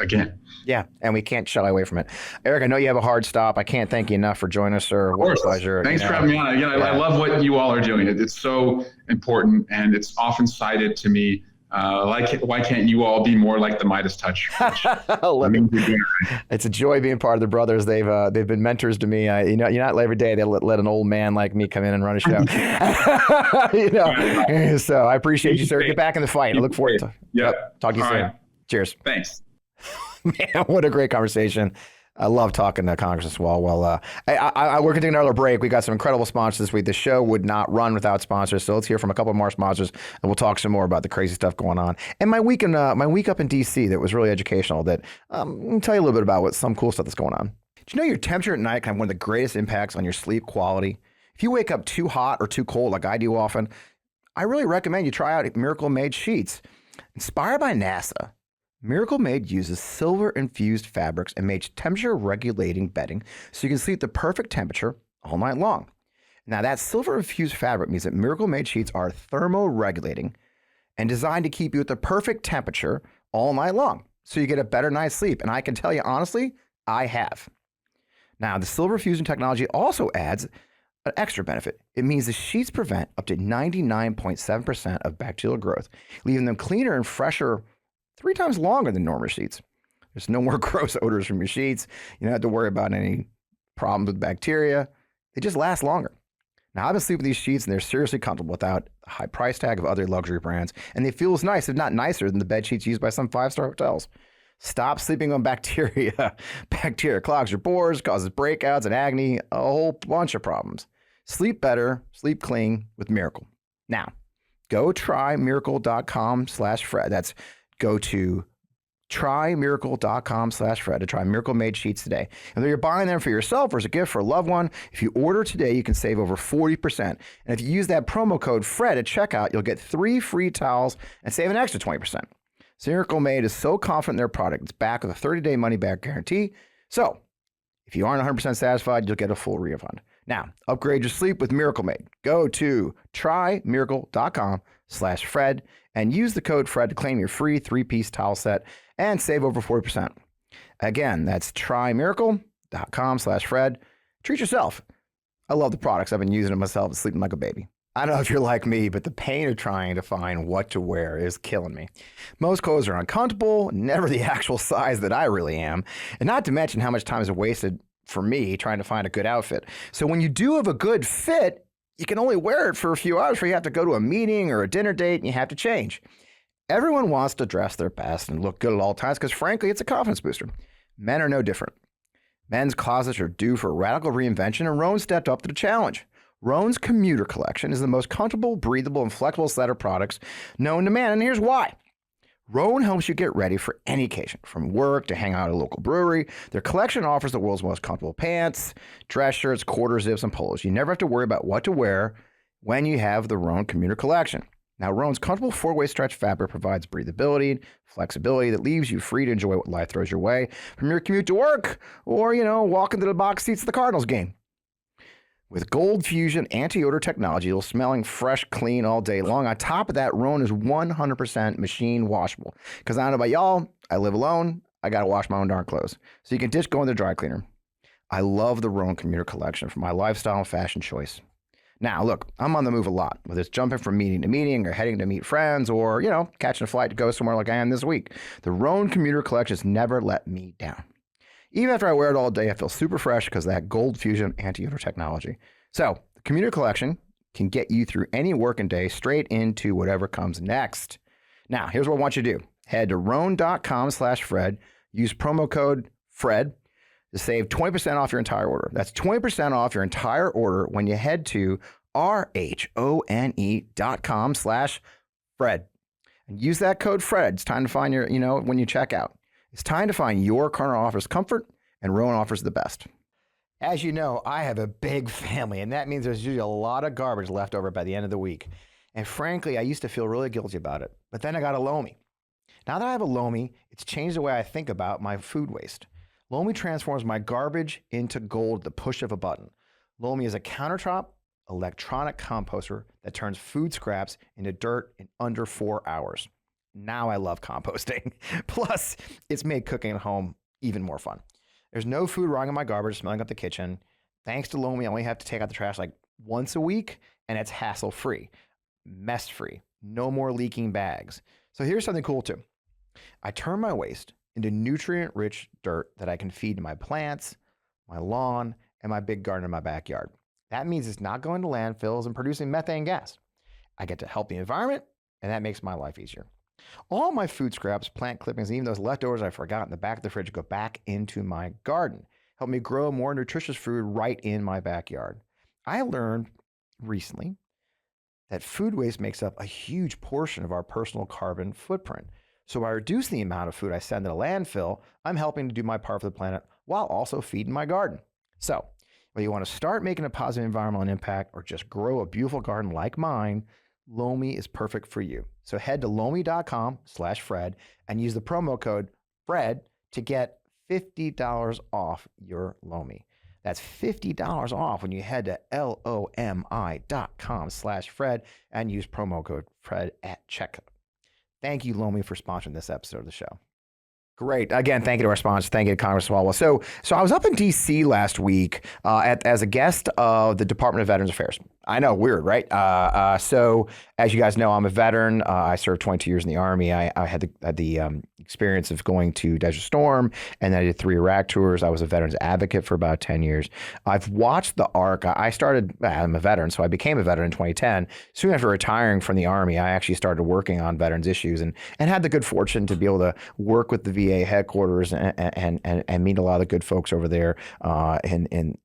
again. Yeah, and we can't shy away from it. Eric, I know you have a hard stop. I can't thank you enough for joining us, sir. What a pleasure. Thanks for having me on. Again, I love what you all are doing. It's so important, and it's often cited to me, why can't you all be more like the Midas touch? It's a joy being part of the brothers. They've been mentors to me. Not every day they let an old man like me come in and run a show. So I appreciate you, sir. Get back in the fight. I look forward to talk to you soon. Right. Cheers. Thanks. Man, what a great conversation. I love talking to Congressman Swalwell. We're going to take another break. We got some incredible sponsors this week. The show would not run without sponsors. So let's hear from a couple more sponsors, and we'll talk some more about the crazy stuff going on. And my week up in D.C. that was really educational. That I'll tell you a little bit about some cool stuff that's going on. Do you know your temperature at night can have one of the greatest impacts on your sleep quality? If you wake up too hot or too cold, like I do often, I really recommend you try out Miracle Made sheets. Inspired by NASA, Miracle Made uses silver-infused fabrics and makes temperature-regulating bedding so you can sleep the perfect temperature all night long. Now, that silver-infused fabric means that Miracle Made sheets are thermoregulating and designed to keep you at the perfect temperature all night long so you get a better night's sleep. And I can tell you, honestly, I have. Now, the silver fusion technology also adds an extra benefit. It means the sheets prevent up to 99.7% of bacterial growth, leaving them cleaner and fresher 3 times longer than normal sheets. There's no more gross odors from your sheets. You don't have to worry about any problems with bacteria. They just last longer. Now, I've been sleeping with these sheets, and they're seriously comfortable without a high price tag of other luxury brands, and they feel as nice, if not nicer, than the bed sheets used by some 5-star hotels. Stop sleeping on bacteria. Bacteria clogs your pores, causes breakouts and acne, a whole bunch of problems. Sleep better, sleep clean with Miracle. Now, go try miracle.com/Fred. That's go to trymiracle.com/Fred to try Miracle Made sheets today. And whether you're buying them for yourself or as a gift for a loved one, if you order today, you can save over 40%. And if you use that promo code Fred at checkout, you'll get 3 free towels and save an extra 20%. So Miracle Made is so confident in their product, it's backed with a 30-day money-back guarantee. So if you aren't 100% satisfied, you'll get a full refund. Now, upgrade your sleep with Miracle Made. Go to trymiracle.com/Fred and use the code Fred to claim your free 3-piece towel set and save over 40%. Again, that's trymiracle.com/Fred. Treat yourself. I love the products. I've been using them myself and sleeping like a baby. I don't know if you're like me, but the pain of trying to find what to wear is killing me. Most clothes are uncomfortable, never the actual size that I really am, and not to mention how much time is wasted for me trying to find a good outfit. So when you do have a good fit, you can only wear it for a few hours before you have to go to a meeting or a dinner date and you have to change. Everyone wants to dress their best and look good at all times because, frankly, it's a confidence booster. Men are no different. Men's closets are due for a radical reinvention, and Rhone stepped up to the challenge. Rhone's commuter collection is the most comfortable, breathable, and flexible set of products known to man, and here's why. Rhone helps you get ready for any occasion, from work to hang out at a local brewery. Their collection offers the world's most comfortable pants, dress shirts, quarter zips, and polos. You never have to worry about what to wear when you have the Rhone commuter collection. Now, Rhone's comfortable four-way stretch fabric provides breathability, flexibility that leaves you free to enjoy what life throws your way from your commute to work or, walking to the box seats at the Cardinals game. With Gold Fusion anti-odor technology, you'll smelling fresh, clean all day long. On top of that, Rhone is 100% machine washable. Because I don't know about y'all, I live alone. I got to wash my own darn clothes. So you can ditch going to the dry cleaner. I love the Rhone commuter collection for my lifestyle and fashion choice. Now, look, I'm on the move a lot, whether it's jumping from meeting to meeting or heading to meet friends or, catching a flight to go somewhere like I am this week. The Rhone commuter collection has never let me down. Even after I wear it all day, I feel super fresh because of that Gold Fusion anti-odor technology. So the commuter collection can get you through any working day straight into whatever comes next. Now, here's what I want you to do. Head to Rhone.com/Fred. Use promo code FRED to save 20% off your entire order. That's 20% off your entire order when you head to RHONE.com/Fred. And use that code FRED. It's time to find your, when you check out. It's time to find your corner offers comfort, and Rhone offers the best. As you know, I have a big family, and that means there's usually a lot of garbage left over by the end of the week. And frankly, I used to feel really guilty about it, but then I got a Lomi. Now that I have a Lomi, it's changed the way I think about my food waste. Lomi transforms my garbage into gold at the push of a button. Lomi is a countertop electronic composter that turns food scraps into dirt in under 4 hours. Now I love composting. Plus, it's made cooking at home even more fun. There's no food rotting in my garbage smelling up the kitchen. Thanks to Lomi, I only have to take out the trash like once a week, and it's hassle-free, mess-free, no more leaking bags. So here's something cool too. I turn my waste into nutrient-rich dirt that I can feed to my plants, my lawn, and my big garden in my backyard. That means it's not going to landfills and producing methane gas. I get to help the environment, and that makes my life easier. All my food scraps, plant clippings, and even those leftovers I forgot in the back of the fridge go back into my garden. Help me grow more nutritious food right in my backyard. I learned recently that food waste makes up a huge portion of our personal carbon footprint. So by reducing the amount of food I send to the landfill, I'm helping to do my part for the planet while also feeding my garden. So whether you want to start making a positive environmental impact or just grow a beautiful garden like mine, Lomi is perfect for you. So head to Lomi.com/Fred and use the promo code FRED to get $50 off your Lomi. That's $50 off when you head to LOMI.com/Fred and use promo code FRED at checkout. Thank you, Lomi, for sponsoring this episode of the show. Great. Again, thank you to our sponsors. Thank you to Congress Swalwell. So I was up in D.C. last week as a guest of the Department of Veterans Affairs. I know, weird, right? So as you guys know, I'm a veteran. I served 22 years in the Army. I had the experience of going to Desert Storm, and then I did 3 Iraq tours. I was a veterans advocate for about 10 years. I've watched the arc. I'm a veteran, so I became a veteran in 2010. Soon after retiring from the Army, I actually started working on veterans issues and had the good fortune to be able to work with the VA headquarters and meet a lot of the good folks over there and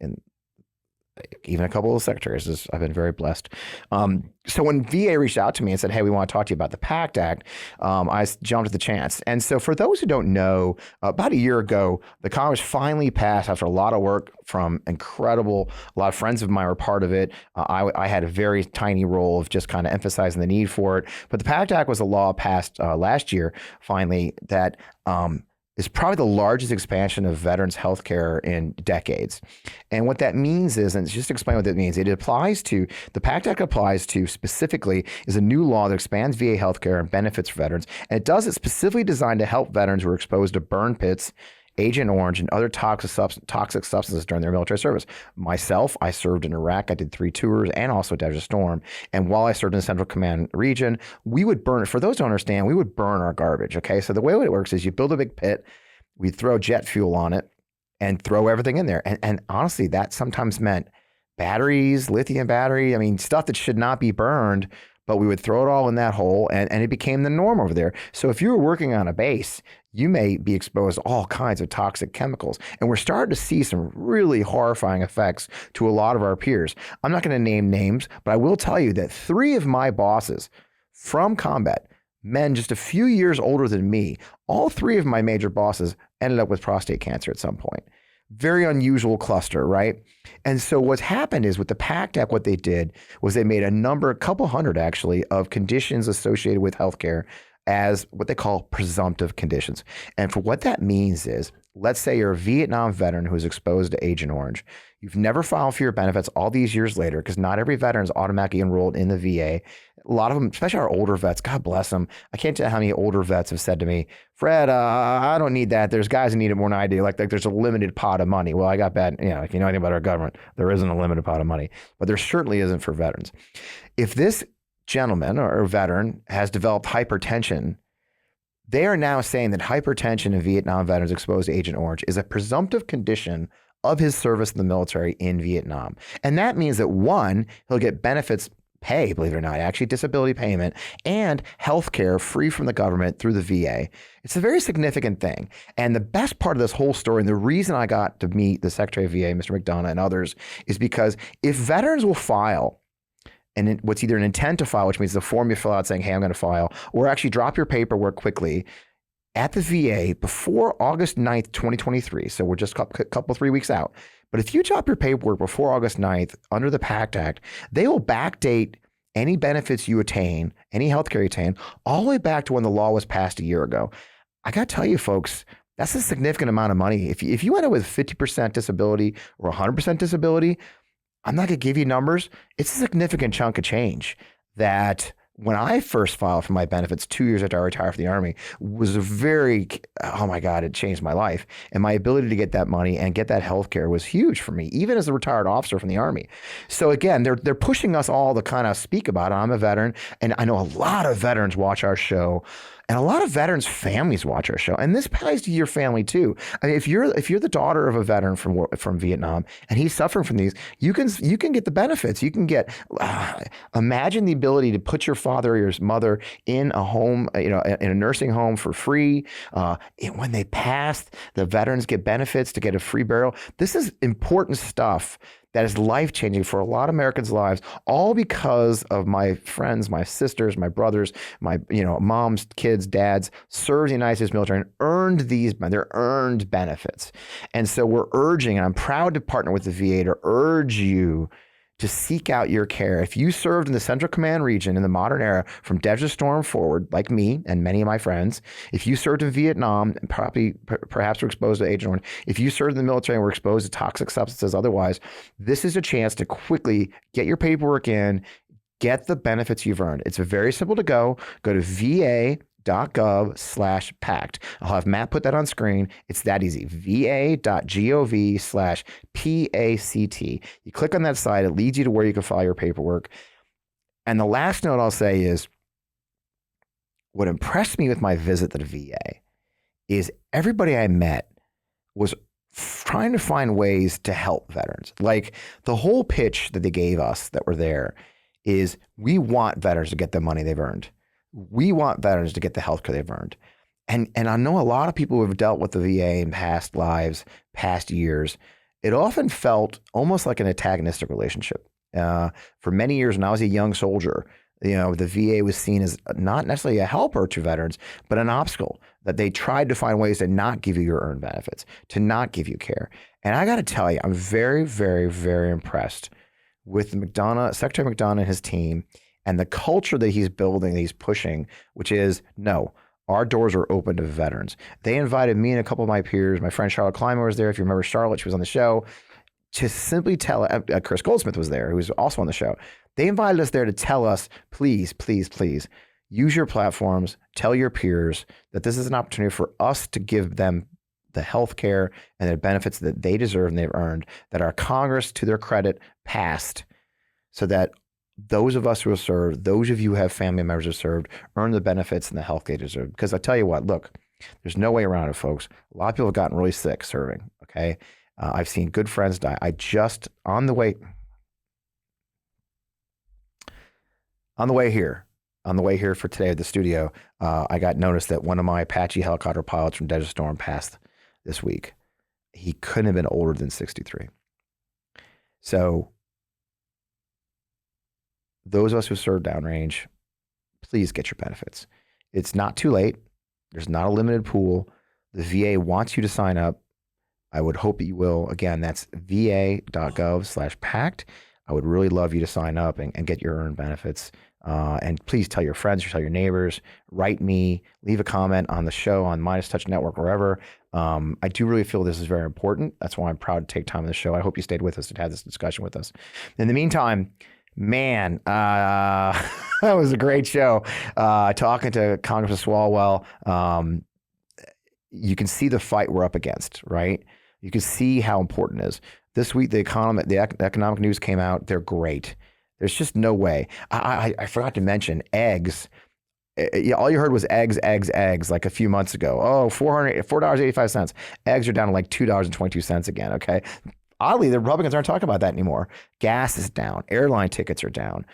even a couple of secretaries. I've been very blessed. So when VA reached out to me and said, hey, we want to talk to you about the PACT Act, I jumped at the chance. And so for those who don't know, about a year ago, the Congress finally passed after a lot of work from a lot of friends of mine were part of it. I had a very tiny role of just kind of emphasizing the need for it. But the PACT Act was a law passed last year, finally, that is probably the largest expansion of veterans health care in decades. And what that means is, and just to explain what that means, the PACT Act applies to specifically is a new law that expands VA health care and benefits for veterans. And it does it specifically designed to help veterans who are exposed to burn pits Agent Orange and other toxic substances during their military service. Myself, I served in Iraq. I did 3 tours and also Desert Storm. And while I served in the Central Command region, we would burn, for those who don't understand, we would burn our garbage, okay? So the way it works is you build a big pit, we throw jet fuel on it, and throw everything in there. And honestly, that sometimes meant batteries, lithium battery, I mean, stuff that should not be burned, but we would throw it all in that hole, and it became the norm over there. So if you were working on a base, you may be exposed to all kinds of toxic chemicals. And we're starting to see some really horrifying effects to a lot of our peers. I'm not going to name names, but I will tell you that 3 of my bosses from combat, men just a few years older than me, all 3 of my major bosses ended up with prostate cancer at some point. Very unusual cluster, right? And so what's happened is with the PACT Act, what they did was they made a couple hundred actually, of conditions associated with healthcare as what they call presumptive conditions. And for what that means is, let's say you're a Vietnam veteran who's exposed to Agent Orange. You've never filed for your benefits all these years later, because not every veteran is automatically enrolled in the VA. A lot of them, especially our older vets, God bless them. I can't tell you how many older vets have said to me, Fred, I don't need that. There's guys who need it more than I do. Like there's a limited pot of money. Well, I got bad, if you know anything about our government, there isn't a limited pot of money, but there certainly isn't for veterans. If this gentleman or veteran has developed hypertension, they are now saying that hypertension in Vietnam veterans exposed to Agent Orange is a presumptive condition of his service in the military in Vietnam. And that means that 1, he'll get benefits pay, believe it or not, actually disability payment and health care free from the government through the VA. It's a very significant thing. And the best part of this whole story, and the reason I got to meet the Secretary of VA, Mr. McDonough, and others, is because if veterans will file, and what's either an intent to file, which means the form you fill out saying, hey, I'm going to file, or actually drop your paperwork quickly at the VA before August 9th, 2023. So we're just a couple, 3 weeks out. But if you drop your paperwork before August 9th under the PACT Act, they will backdate any benefits you attain, any healthcare you attain, all the way back to when the law was passed a year ago. I got to tell you, folks, that's a significant amount of money. If you end up with 50% disability or 100% disability, I'm not going to give you numbers. It's a significant chunk of change that when I first filed for my benefits 2 years after I retired from the Army was oh my God, it changed my life. And my ability to get that money and get that health care was huge for me, even as a retired officer from the Army. So again, they're pushing us all to kind of speak about it. I'm a veteran, and I know a lot of veterans watch our show. And a lot of veterans' families watch our show, and this applies to your family too. I mean, if you're the daughter of a veteran from Vietnam and he's suffering from these, you can get the benefits. You can get imagine the ability to put your father or your mother in a home, in a nursing home for free. When they pass, the veterans get benefits to get a free burial. This is important stuff that is life-changing for a lot of Americans' lives, all because of my friends, my sisters, my brothers, my moms, kids, dads served in the United States military and earned they're earned benefits. And so we're urging, and I'm proud to partner with the VA to urge you to seek out your care. If you served in the Central Command region in the modern era from Desert Storm forward, like me and many of my friends, if you served in Vietnam and perhaps were exposed to Agent Orange, if you served in the military and were exposed to toxic substances otherwise, this is a chance to quickly get your paperwork in, get the benefits you've earned. It's very simple to go to va.gov/PACT. I'll have Matt put that on screen. It's that easy. va.gov/PACT. You click on that site, it leads you to where you can file your paperwork. And the last note I'll say is, what impressed me with my visit to the VA is everybody I met was trying to find ways to help veterans. Like the whole pitch that they gave us that were there is, we want veterans to get the money they've earned. We want veterans to get the health care they've earned. And I know a lot of people who have dealt with the VA in past lives, past years, it often felt almost like an antagonistic relationship. For many years when I was a young soldier, the VA was seen as not necessarily a helper to veterans, but an obstacle, that they tried to find ways to not give you your earned benefits, to not give you care. And I got to tell you, I'm very, very, very impressed with Secretary McDonough and his team, and the culture that he's building, that he's pushing, which is, no, our doors are open to veterans. They invited me and a couple of my peers, my friend Charlotte Clymer was there. If you remember Charlotte, she was on the show, to simply tell, Chris Goldsmith was there, who was also on the show. They invited us there to tell us, please, please, please, use your platforms, tell your peers that this is an opportunity for us to give them the health care and the benefits that they deserve and they've earned, that our Congress, to their credit, passed, so that those of us who have served, those of you who have family members who have served, earn the benefits and the health they deserve. Because I tell you what, look, there's no way around it, folks. A lot of people have gotten really sick serving, okay? I've seen good friends die. I just, on the way here for today at the studio, I got noticed that one of my Apache helicopter pilots from Desert Storm passed this week. He couldn't have been older than 63. So those of us who serve downrange, please get your benefits. It's not too late. There's not a limited pool. The VA wants you to sign up. I would hope that you will. Again, that's va.gov/PACT. I would really love you to sign up and get your earned benefits. And please tell your friends, tell your neighbors, write me, leave a comment on the show, on Midas Touch Network, wherever. I do really feel this is very important. That's why I'm proud to take time on the show. I hope you stayed with us to have this discussion with us. In the meantime, man, that was a great show. Talking to Congressman Swalwell, you can see the fight we're up against, right? You can see how important it is. This week, the economic news came out. They're great. There's just no way. I forgot to mention eggs. All you heard was eggs like a few months ago. Oh, $4.85. Eggs are down to like $2.22 again, okay? Oddly, the Republicans aren't talking about that anymore. Gas is down. Airline tickets are down.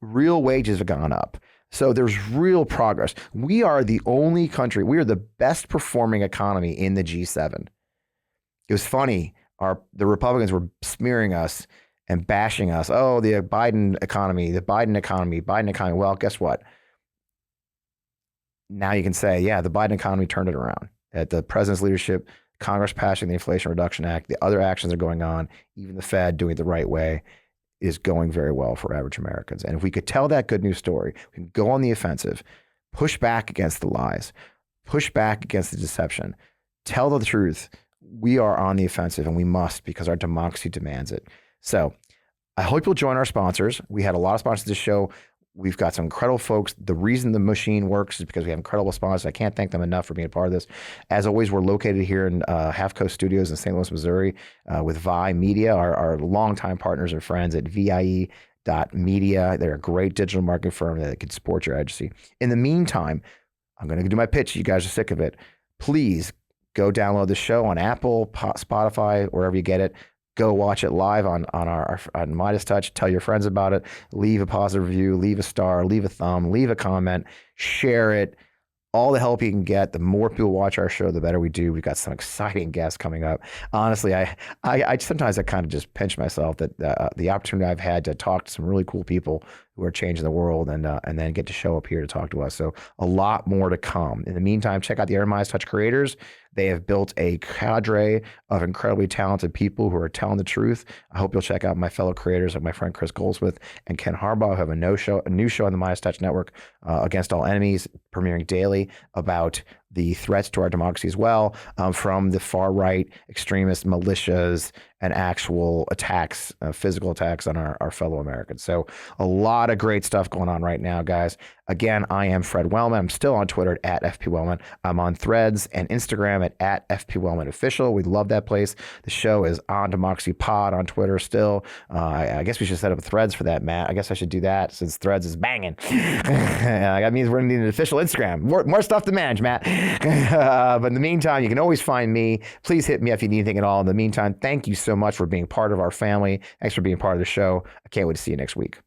Real wages have gone up. So there's real progress. We are the only country, we are the best performing economy in the G7. It was funny. The Republicans were smearing us and bashing us. Oh, the Biden economy. Well, guess what? Now you can say, yeah, the Biden economy turned it around. At the president's leadership, Congress passing the Inflation Reduction Act, the other actions are going on, even the Fed doing it the right way, is going very well for average Americans. And if we could tell that good news story, we can go on the offensive, push back against the lies, push back against the deception, tell the truth. We are on the offensive, and we must, because our democracy demands it. So I hope you'll join our sponsors. We had a lot of sponsors this show. We've got some incredible folks. The reason the machine works is because we have incredible sponsors. I can't thank them enough for being a part of this. As always, we're located here in Half Coast Studios in St. Louis, Missouri, with VI Media, our longtime partners and friends at vie.media. They're a great digital marketing firm that can support your agency. In the meantime, I'm going to do my pitch. You guys are sick of it. Please go download the show on Apple, Spotify, wherever you get it. Go watch it live on Midas Touch. Tell your friends about it. Leave a positive review. Leave a star. Leave a thumb. Leave a comment. Share it. All the help you can get. The more people watch our show, the better we do. We've got some exciting guests coming up. Honestly, I sometimes I kind of just pinch myself that the opportunity I've had to talk to some really cool people who are changing the world, and then get to show up here to talk to us. So a lot more to come. In the meantime, check out the Midas Touch creators. They have built a cadre of incredibly talented people who are telling the truth. I hope you'll check out my fellow creators, like my friend Chris Goldsmith and Ken Harbaugh, who have a new show on the Midas Touch Network, Against All Enemies, premiering daily, about the threats to our democracy as well, from the far right extremist militias and actual attacks, physical attacks on our fellow Americans. So a lot of great stuff going on right now, guys. Again, I am Fred Wellman. I'm still on Twitter at FPWellman. I'm on Threads and Instagram at FPWellmanOfficial. We love that place. The show is On Democracy Pod on Twitter still. I guess we should set up Threads for that, Matt. I guess I should do that since Threads is banging. That means we're going to need an official Instagram. More stuff to manage, Matt. But in the meantime, you can always find me. Please hit me if you need anything at all. In the meantime, thank you so much for being part of our family. Thanks for being part of the show. I can't wait to see you next week.